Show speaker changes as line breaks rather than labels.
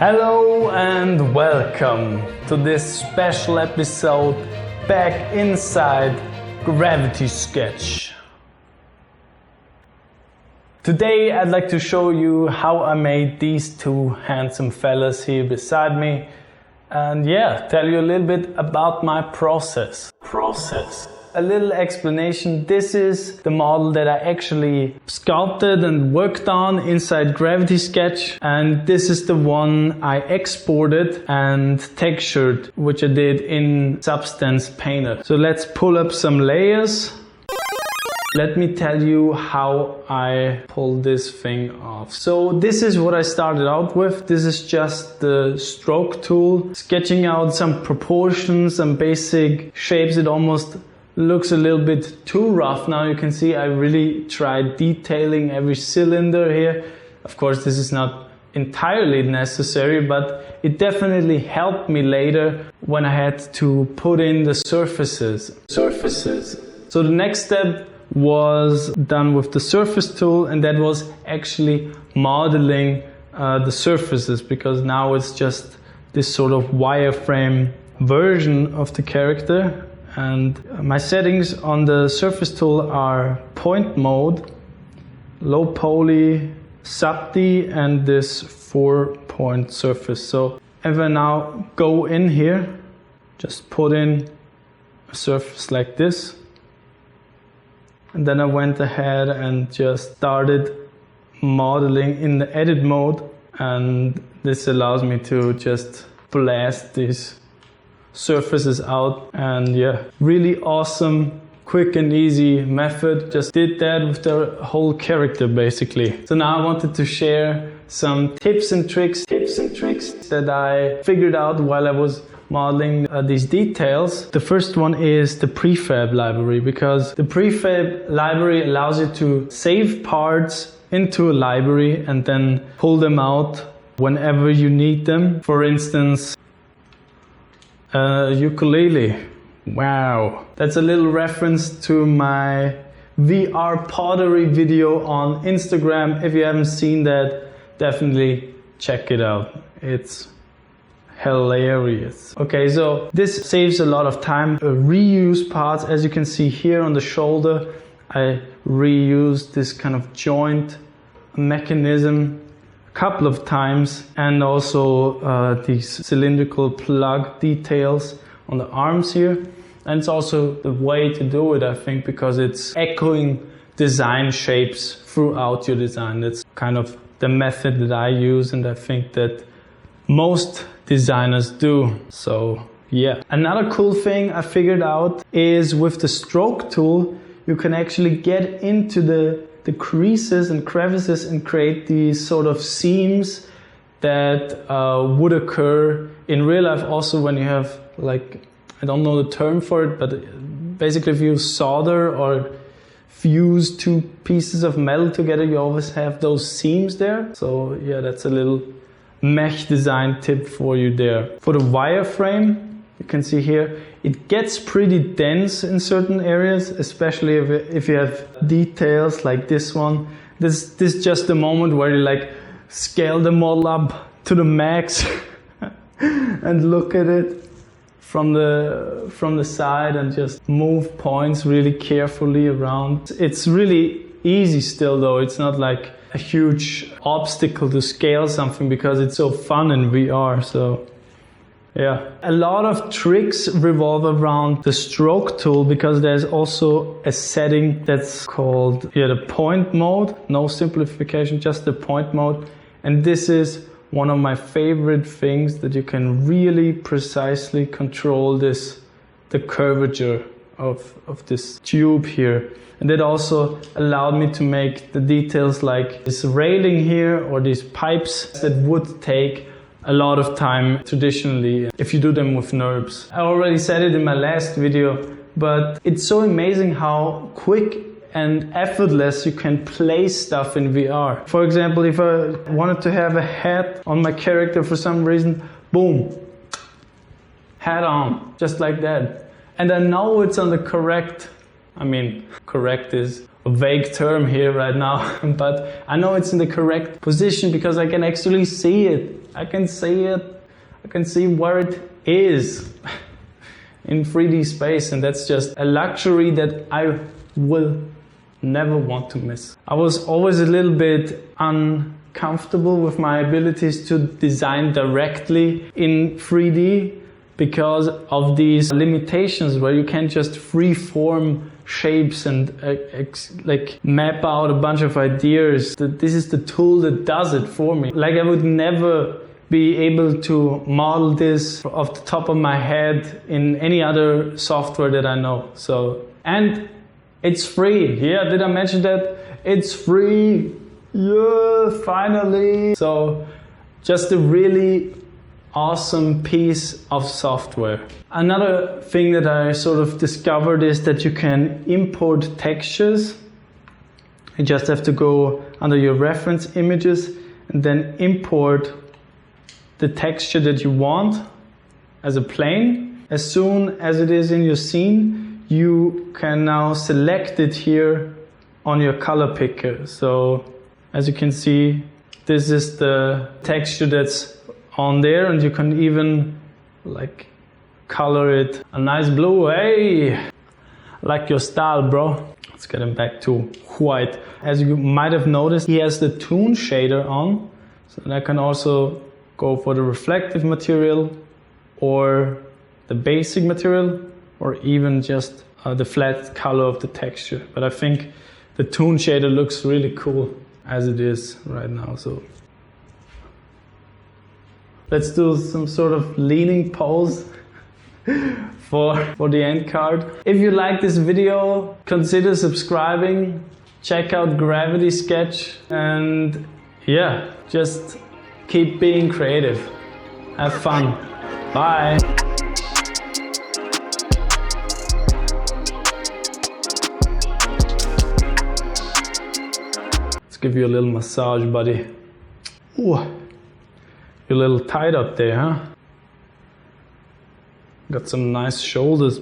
Hello and welcome to this special episode back inside Gravity Sketch. Today I'd like to show you how I made these two handsome fellas here beside me and tell you a little bit about my process. A little explanation. This is the model that I actually sculpted and worked on inside Gravity Sketch, and this is the one I exported and textured, which I did in Substance Painter. So let's pull up some layers. Let me tell you how I pulled this thing off. So this is what I started out with. This is just the stroke tool, sketching out some proportions, some basic shapes. It almost looks a little bit too rough. Now you can see I really tried detailing every cylinder here. Of course, this is not entirely necessary, but it definitely helped me later when I had to put in the surfaces. So the next step was done with the surface tool, and that was actually modeling the surfaces, because now it's just this sort of wireframe version of the character. And my settings on the surface tool are point mode, low poly, sub-D, and this 4-point surface. So if I now go in here, just put in a surface like this, and then I went ahead and just started modeling in the edit mode, and this allows me to just blast these surfaces out. And really awesome, quick and easy method. Just did that with the whole character basically. So now I wanted to share some tips and tricks that I figured out while I was modeling these details. The first one is the prefab library, because the prefab library allows you to save parts into a library and then pull them out whenever you need them. For instance, ukulele. Wow. That's a little reference to my VR pottery video on Instagram. If you haven't seen that, definitely check it out. It's hilarious. Okay, so this saves a lot of time. Reuse parts, as you can see here on the shoulder, I reused this kind of joint mechanism a couple of times, and also these cylindrical plug details on the arms here. And it's also the way to do it, I think, because it's echoing design shapes throughout your design. That's kind of the method that I use, and I think that most designers do. So another cool thing I figured out is with the stroke tool, you can actually get into the creases and crevices and create these sort of seams that would occur in real life also when you have, like, I don't know the term for it, but basically if you solder or fuse two pieces of metal together, you always have those seams there. So that's a little Mech design tip for you there. For the wireframe, you can see here, it gets pretty dense in certain areas, especially if you have details like this one. This is just the moment where you like scale the model up to the max and look at it from the side and just move points really carefully around. It's really easy still though. It's not like a huge obstacle to scale something because it's so fun in VR. So a lot of tricks revolve around the stroke tool, because there's also a setting that's called the point mode. No simplification, just the point mode. And this is one of my favorite things, that you can really precisely control the curvature of this tube here. And that also allowed me to make the details like this railing here or these pipes that would take a lot of time traditionally if you do them with NURBS. I already said it in my last video, but it's so amazing how quick and effortless you can place stuff in VR. For example, if I wanted to have a hat on my character for some reason, boom, hat on, just like that. And I know it's on the correct I mean, correct is a vague term here right now, but I know it's in the correct position because I can actually see it. I can see it. I can see where it is in 3D space, and that's just a luxury that I will never want to miss. I was always a little bit uncomfortable with my abilities to design directly in 3D because of these limitations where you can't just free-form shapes and like map out a bunch of ideas. This is the tool that does it for me. Like I would never be able to model this off the top of my head in any other software that I know. So, and it's free. Yeah, did I mention that? It's free. Yeah, finally. So just a really awesome piece of software. Another thing that I sort of discovered is that you can import textures. You just have to go under your reference images and then import the texture that you want as a plane. As soon as it is in your scene, you can now select it here on your color picker. So as you can see, this is the texture that's on there, and you can even like color it a nice blue. Hey, I like your style, bro. Let's get him back to white. As you might have noticed, he has the toon shader on, so I can also go for the reflective material or the basic material or even just the flat color of the texture. But I think the toon shader looks really cool as it is right now. So let's do some sort of leaning pose for the end card. If you like this video, consider subscribing, check out Gravity Sketch, and yeah, just keep being creative. Have fun. Bye. Let's give you a little massage, buddy. Ooh. You're a little tight up there, huh? Got some nice shoulders.